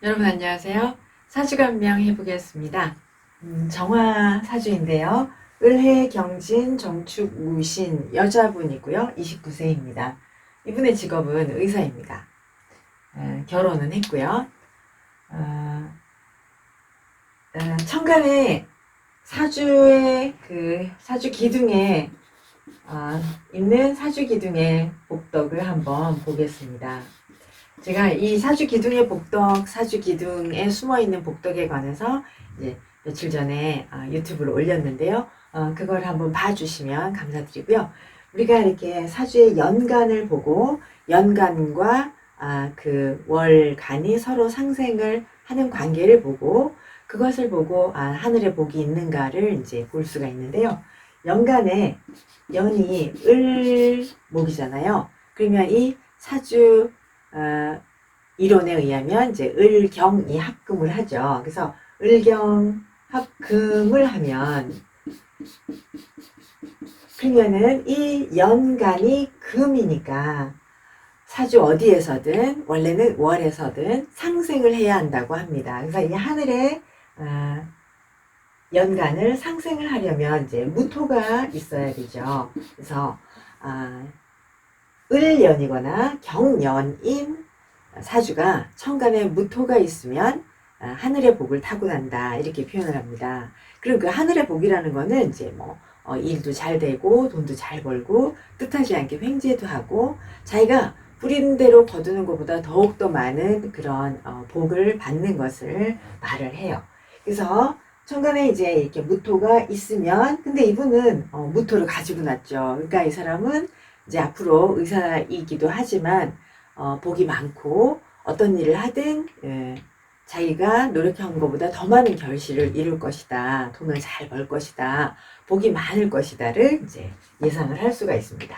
여러분 안녕하세요. 사주간명 해보겠습니다. 정화 사주인데요. 을해, 경진, 정축, 무신 여자분이고요. 29세입니다. 이분의 직업은 의사입니다. 결혼은 했고요. 천간에 사주의 사주 기둥에 있는 사주 기둥의 복덕을 한번 보겠습니다. 제가 이 사주 기둥의 복덕, 사주 기둥에 숨어 있는 복덕에 관해서 이제 며칠 전에 유튜브를 올렸는데요. 그걸 한번 봐주시면 감사드리고요. 우리가 이렇게 사주의 연간을 보고 연간과 그 월간이 서로 상생을 하는 관계를 보고 그것을 보고 하늘에 복이 있는가를 이제 볼 수가 있는데요. 연간에 연이 을목이잖아요. 그러면 이 사주 이론에 의하면 이제 을경이 합금을 하죠. 그래서 을경 합금을 하면 그러면은 이 연간이 금이니까 사주 어디에서든 원래는 월에서든 상생을 해야 한다고 합니다. 그래서 이 하늘에 연간을 상생을 하려면 이제 무토가 있어야 되죠. 그래서 을연이거나 경연인 사주가 천간에 무토가 있으면 하늘의 복을 타고난다 이렇게 표현을 합니다. 그럼 그 하늘의 복이라는 거는 이제 일도 잘 되고 돈도 잘 벌고 뜻하지 않게 횡재도 하고 자기가 부린 대로 거두는 것보다 더욱더 많은 그런 복을 받는 것을 말을 해요. 그래서 천간에 이제 이렇게 무토가 있으면 근데 이분은 무토를 가지고 났죠. 그러니까 이 사람은 이제 앞으로 의사이기도 하지만 복이 많고 어떤 일을 하든 자기가 노력한 것보다 더 많은 결실을 이룰 것이다. 돈을 잘 벌 것이다. 복이 많을 것이다를 이제 예상을 할 수가 있습니다.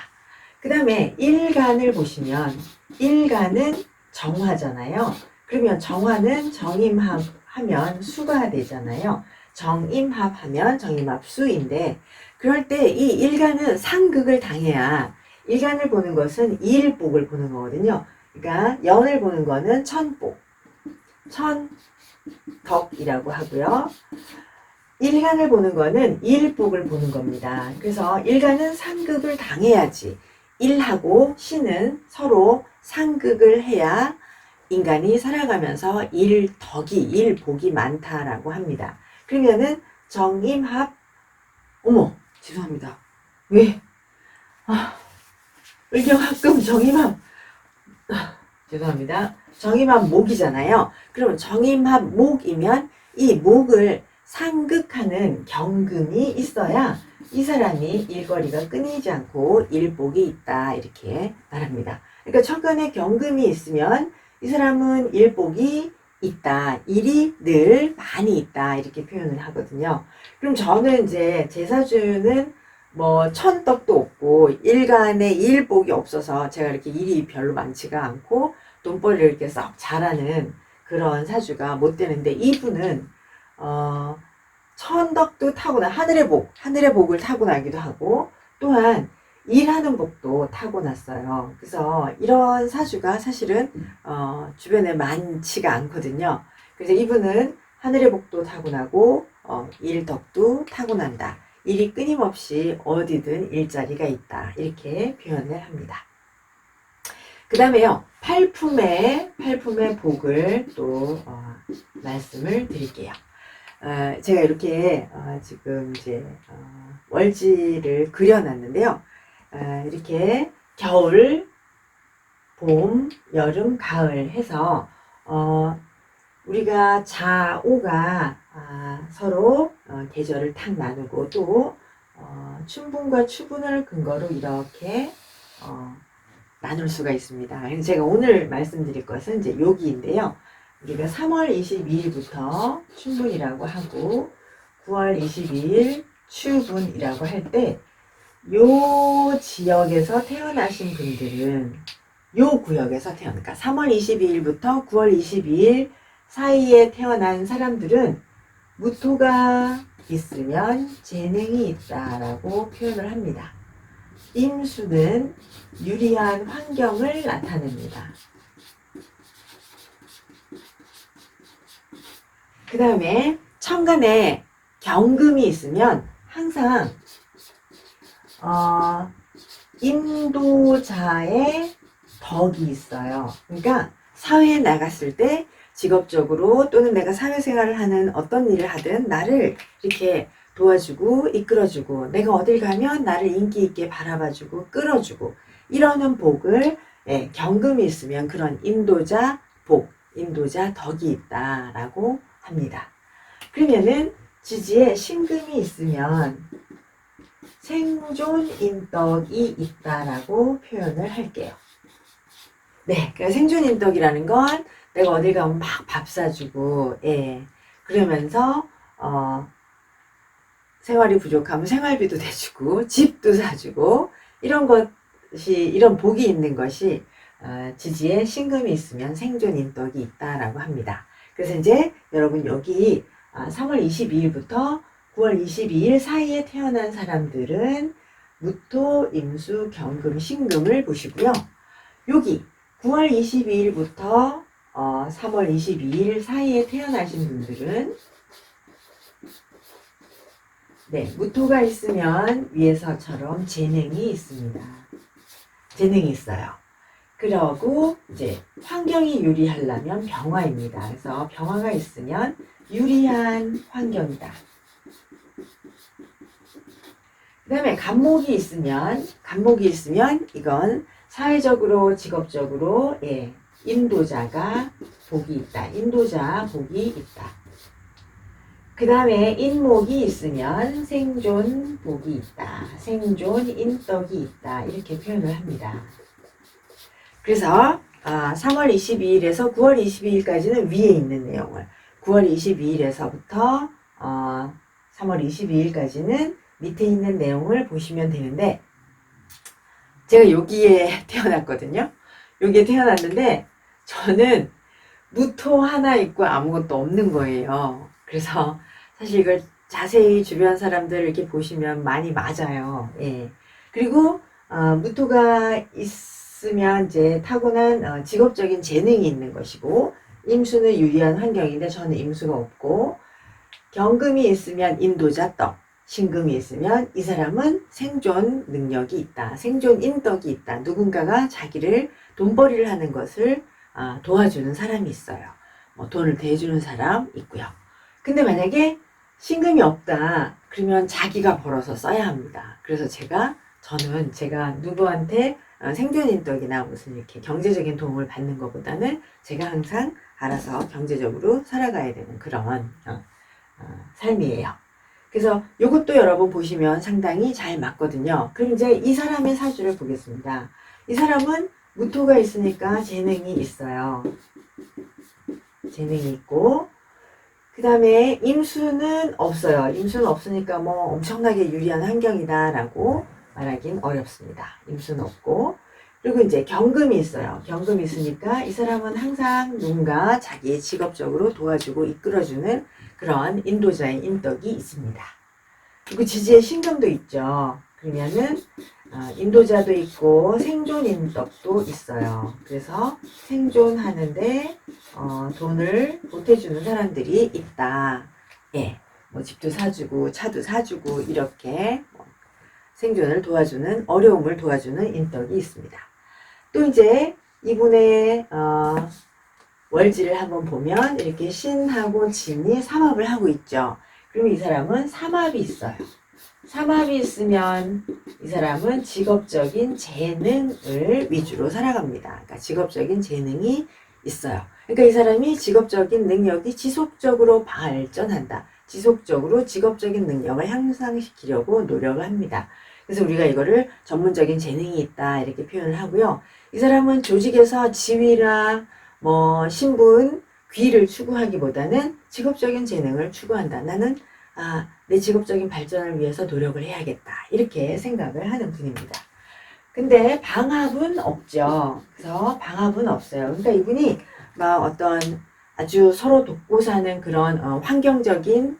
그 다음에 일간을 보시면 일간은 정화잖아요. 그러면 정화는 정임합하면 수가 되잖아요. 정임합하면 정임합수인데 그럴 때 이 일간은 상극을 당해야 일간을 보는 것은 일복을 보는 거거든요. 그러니까 연을 보는 거는 천복, 천덕이라고 하고요. 일간을 보는 거는 일복을 보는 겁니다. 그래서 일간은 상극을 당해야지 일하고 신은 서로 상극을 해야 인간이 살아가면서 일덕이 일복이 많다라고 합니다. 그러면은 정임합 어머 죄송합니다. 왜? 을경합금 정임합 죄송합니다. 정임합 목이잖아요. 그러면 정임합 목이면 이 목을 상극하는 경금이 있어야 이 사람이 일거리가 끊이지 않고 일복이 있다 이렇게 말합니다. 그러니까 천간에 경금이 있으면 이 사람은 일복이 있다. 일이 늘 많이 있다 이렇게 표현을 하거든요. 그럼 저는 이제 제 사주는 천덕도 없고 일간에 일복이 없어서 제가 이렇게 일이 별로 많지가 않고 돈벌이를 이렇게 썩 잘하는 그런 사주가 못 되는데 이분은 천덕도 타고나 하늘의 복을 타고나기도 하고 또한 일하는 복도 타고났어요. 그래서 이런 사주가 사실은 주변에 많지가 않거든요. 그래서 이분은 하늘의 복도 타고나고 일덕도 타고난다. 일이 끊임없이 어디든 일자리가 있다. 이렇게 표현을 합니다. 그 다음에요. 팔품의 복을 또 말씀을 드릴게요. 제가 이렇게 지금 이제 월지를 그려놨는데요. 이렇게 겨울, 봄, 여름, 가을 해서 우리가 자오가 서로 계절을 탁 나누고 또 춘분과 추분을 근거로 이렇게 나눌 수가 있습니다. 제가 오늘 말씀드릴 것은 이제 여기인데요. 우리가 3월 22일부터 춘분이라고 하고 9월 22일 추분이라고 할 때 요 지역에서 태어나신 분들은 요 구역에서 그러니까 3월 22일부터 9월 22일 사이에 태어난 사람들은 무토가 있으면 재능이 있다라고 표현을 합니다. 임수는 유리한 환경을 나타냅니다. 그 다음에 천간에 경금이 있으면 항상 인도자의 덕이 있어요. 그러니까 사회에 나갔을 때 직업적으로 또는 내가 사회생활을 하는 어떤 일을 하든 나를 이렇게 도와주고 이끌어주고 내가 어딜 가면 나를 인기 있게 바라봐주고 끌어주고 이러는 복을 경금이 있으면 그런 인도자 복, 인도자 덕이 있다라고 합니다. 그러면은 지지에 신금이 있으면 생존인덕이 있다라고 표현을 할게요. 네, 그러니까 생존인덕이라는 건 내가 어딜 가면 막 밥 사주고, 그러면서 생활이 부족하면 생활비도 대주고, 집도 사주고, 이런 것이, 이런 복이 있는 것이 지지에 신금이 있으면 생존인덕이 있다라고 합니다. 그래서 이제 여러분 여기 3월 22일부터 9월 22일 사이에 태어난 사람들은 무토, 임수, 경금, 신금을 보시고요. 여기 9월 22일부터 3월 22일 사이에 태어나신 분들은 무토가 있으면 위에서처럼 재능이 있습니다. 재능이 있어요. 그러고 이제 환경이 유리하려면 병화입니다. 그래서 병화가 있으면 유리한 환경이다. 그 다음에 간목이 있으면 이건 사회적으로 직업적으로 인도자가 복이 있다. 인도자 복이 있다. 그 다음에 인목이 있으면 생존 복이 있다. 생존 인덕이 있다. 이렇게 표현을 합니다. 그래서 3월 22일에서 9월 22일까지는 위에 있는 내용을 9월 22일에서부터 3월 22일까지는 밑에 있는 내용을 보시면 되는데 제가 여기에 태어났거든요. 여기에 태어났는데 저는 무토 하나 있고 아무것도 없는 거예요. 그래서 사실 이걸 자세히 주변 사람들 이렇게 보시면 많이 맞아요. 그리고 무토가 있으면 이제 타고난 직업적인 재능이 있는 것이고 임수는 유리한 환경인데 저는 임수가 없고 경금이 있으면 인도자 덕, 신금이 있으면 이 사람은 생존 능력이 있다. 생존 인덕이 있다. 누군가가 자기를 돈벌이를 하는 것을 도와주는 사람이 있어요. 돈을 대주는 사람 있고요. 근데 만약에 신금이 없다. 그러면 자기가 벌어서 써야 합니다. 그래서 저는 누구한테 생존인덕이나 무슨 이렇게 경제적인 도움을 받는 것보다는 제가 항상 알아서 경제적으로 살아가야 되는 그런 삶이에요. 그래서 이것도 여러분 보시면 상당히 잘 맞거든요. 그럼 이제 이 사람의 사주를 보겠습니다. 이 사람은 무토가 있으니까 재능이 있어요. 재능이 있고 그 다음에 임수는 없어요. 임수는 없으니까 뭐 엄청나게 유리한 환경이다 라고 말하긴 어렵습니다. 임수는 없고 그리고 이제 경금이 있어요. 경금이 있으니까 이 사람은 항상 누군가 자기 직업적으로 도와주고 이끌어주는 그런 인도자의 인덕이 있습니다. 그리고 지지에 신금도 있죠. 그러면은 인도자도 있고 생존 인덕도 있어요. 그래서 생존하는데 돈을 보태주는 사람들이 있다. 뭐 집도 사주고 차도 사주고 이렇게 생존을 도와주는 어려움을 도와주는 인덕이 있습니다. 또 이제 이분의 월지를 한번 보면 이렇게 신하고 진이 삼합을 하고 있죠. 그러면 이 사람은 삼합이 있어요. 삼합이 있으면 이 사람은 직업적인 재능을 위주로 살아갑니다. 그러니까 직업적인 재능이 있어요. 그러니까 이 사람이 직업적인 능력이 지속적으로 발전한다. 지속적으로 직업적인 능력을 향상시키려고 노력을 합니다. 그래서 우리가 이거를 전문적인 재능이 있다 이렇게 표현을 하고요. 이 사람은 조직에서 지위나 뭐 신분, 귀를 추구하기보다는 직업적인 재능을 추구한다. 나는 내 직업적인 발전을 위해서 노력을 해야겠다. 이렇게 생각을 하는 분입니다. 근데 방합은 없죠. 그래서 방합은 없어요. 그러니까 이분이 막 어떤 아주 서로 돕고 사는 그런 환경적인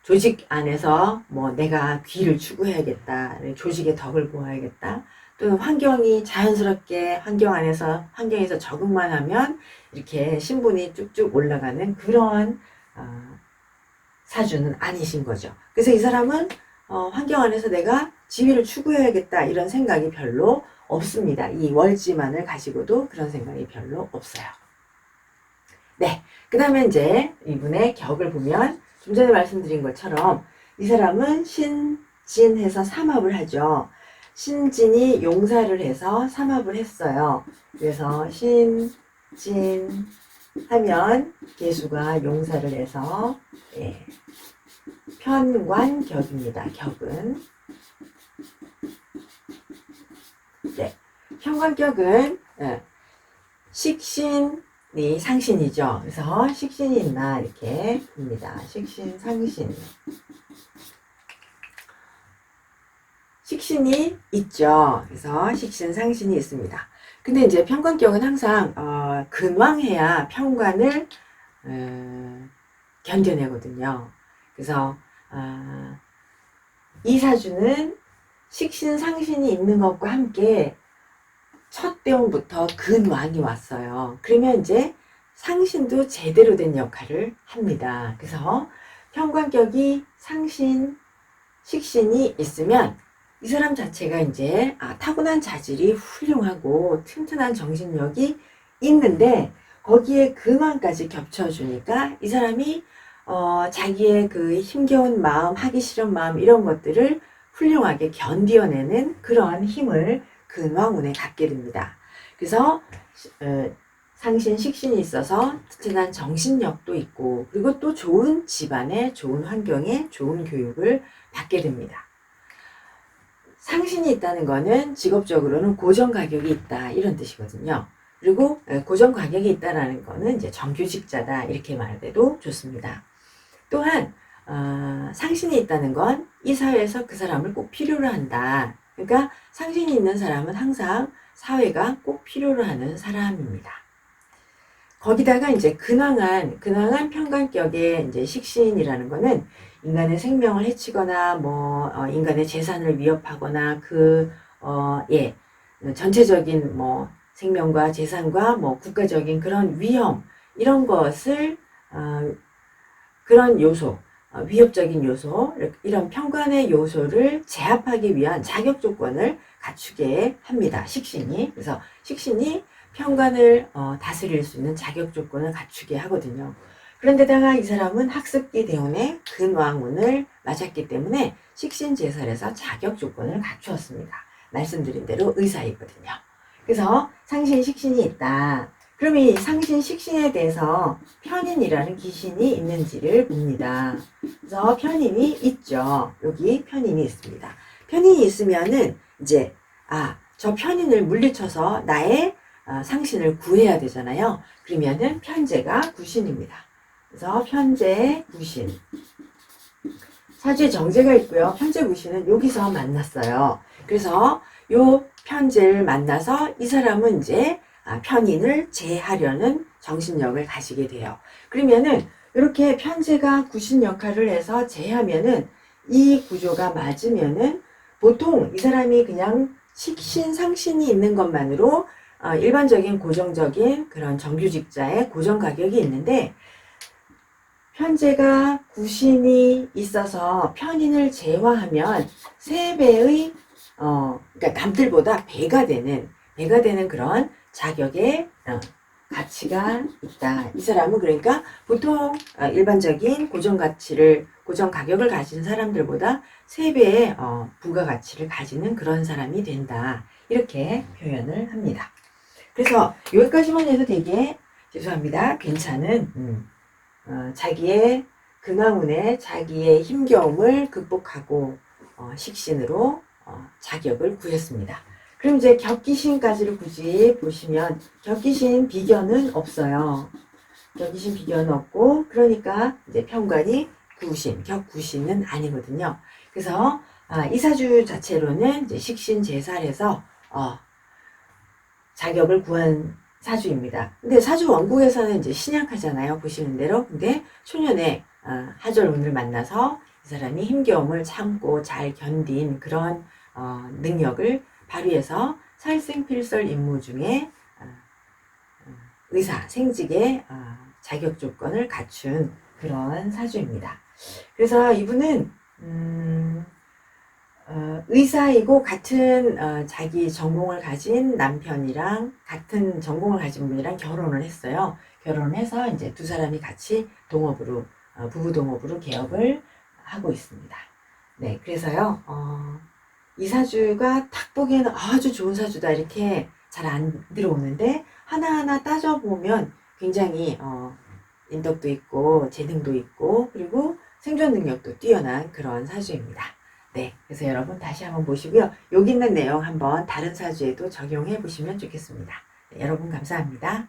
조직 안에서 뭐 내가 귀를 추구해야겠다. 조직의 덕을 보아야겠다. 또는 환경이 자연스럽게 환경에서 적응만 하면 이렇게 신분이 쭉쭉 올라가는 그런 사주는 아니신 거죠. 그래서 이 사람은 환경 안에서 내가 지위를 추구해야겠다 이런 생각이 별로 없습니다. 이 월지만을 가지고도 그런 생각이 별로 없어요. 네, 그 다음에 이제 이분의 격을 보면 좀 전에 말씀드린 것처럼 이 사람은 신진해서 삼합을 하죠. 신진이 용사를 해서 삼합을 했어요. 그래서 신진 하면 개수가 용사를 해서 예, 편관격입니다. 격은 네, 편관격은 예, 식신이 상신이죠. 그래서 식신이 있나 이렇게 봅니다. 식신 상신 식신이 있죠. 그래서 식신 상신이 있습니다. 근데 이제 편관격은 항상 근왕해야 편관을 견뎌내거든요. 그래서 이 사주는 식신 상신이 있는 것과 함께 첫 대운부터 근왕이 왔어요. 그러면 이제 상신도 제대로 된 역할을 합니다. 그래서 편관격이 상신, 식신이 있으면 이 사람 자체가 이제 타고난 자질이 훌륭하고 튼튼한 정신력이 있는데 거기에 근왕까지 겹쳐주니까 이 사람이 자기의 그 힘겨운 마음, 하기 싫은 마음 이런 것들을 훌륭하게 견디어내는 그러한 힘을 근왕운에 갖게 됩니다. 그래서 상신, 식신이 있어서 튼튼한 정신력도 있고 그리고 또 좋은 집안에 좋은 환경에 좋은 교육을 받게 됩니다. 상신이 있다는 거는 직업적으로는 고정 가격이 있다 이런 뜻이거든요. 그리고 고정 가격이 있다라는 거는 이제 정규직자다 이렇게 말해도 좋습니다. 또한 상신이 있다는 건 이 사회에서 그 사람을 꼭 필요로 한다. 그러니까 상신이 있는 사람은 항상 사회가 꼭 필요로 하는 사람입니다. 거기다가 이제 근황한 편관격의 이제 식신이라는 거는 인간의 생명을 해치거나 인간의 재산을 위협하거나 전체적인 생명과 재산과 국가적인 그런 위험 이런 것을 그런 요소 위협적인 요소 이런 편관의 요소를 제압하기 위한 자격 조건을 갖추게 합니다. 식신이. 그래서 식신이 편관을 다스릴 수 있는 자격 조건을 갖추게 하거든요. 그런데다가 이 사람은 학습기 대운에 근왕운을 맞았기 때문에 식신제설에서 자격 조건을 갖추었습니다. 말씀드린 대로 의사이거든요. 그래서 상신 식신이 있다. 그러면 이 상신 식신에 대해서 편인이라는 기신이 있는지를 봅니다. 그래서 편인이 있죠. 여기 편인이 있습니다. 편인이 있으면은 이제 저 편인을 물리쳐서 나의 상신을 구해야 되잖아요. 그러면은 편제가 구신입니다. 그래서 편제 구신. 사주에 정제가 있고요. 편제 구신은 여기서 만났어요. 그래서 요 편제를 만나서 이 사람은 이제 편인을 제하려는 정신력을 가지게 돼요. 그러면은 이렇게 편제가 구신 역할을 해서 제하면은 이 구조가 맞으면은 보통 이 사람이 그냥 식신 상신이 있는 것만으로 일반적인 고정적인 그런 정규직자의 고정 가격이 있는데 편제가 구신이 있어서 편인을 제화하면 3배의 그러니까 남들보다 배가 되는 그런 자격의 가치가 있다. 이 사람은 그러니까 보통 일반적인 고정 가격을 가진 사람들보다 3배의 부가가치를 가지는 그런 사람이 된다. 이렇게 표현을 합니다. 그래서 여기까지만 해도 되게 죄송합니다. 괜찮은 자기의 근황운에 자기의 힘겨움을 극복하고 식신으로 자격을 구했습니다. 그럼 이제 격기신까지를 굳이 보시면 격기신 비견은 없어요. 격기신 비견은 없고 그러니까 이제 편관이 구신, 격구신은 아니거든요. 그래서 이 사주 자체로는 이제 식신 제살해서 자격을 구한 사주입니다. 근데 사주 원국에서는 이제 신약하잖아요. 보시는 대로. 근데 초년에 하절운을 만나서 이 사람이 힘겨움을 참고 잘 견딘 그런 능력을 발휘해서 살생필설 임무 중에 의사, 생직의 자격 조건을 갖춘 그런 사주입니다. 그래서 이분은 의사이고 같은 자기 전공을 가진 남편이랑 같은 전공을 가진 분이랑 결혼을 했어요. 결혼을 해서 이제 두 사람이 같이 동업으로 부부 동업으로 개업을 하고 있습니다. 네, 그래서요. 이 사주가 딱 보기에는 아주 좋은 사주다 이렇게 잘 안 들어오는데 하나하나 따져보면 굉장히 인덕도 있고 재능도 있고 그리고 생존 능력도 뛰어난 그런 사주입니다. 네, 그래서 여러분 다시 한번 보시고요. 여기 있는 내용 한번 다른 사주에도 적용해 보시면 좋겠습니다. 네, 여러분 감사합니다.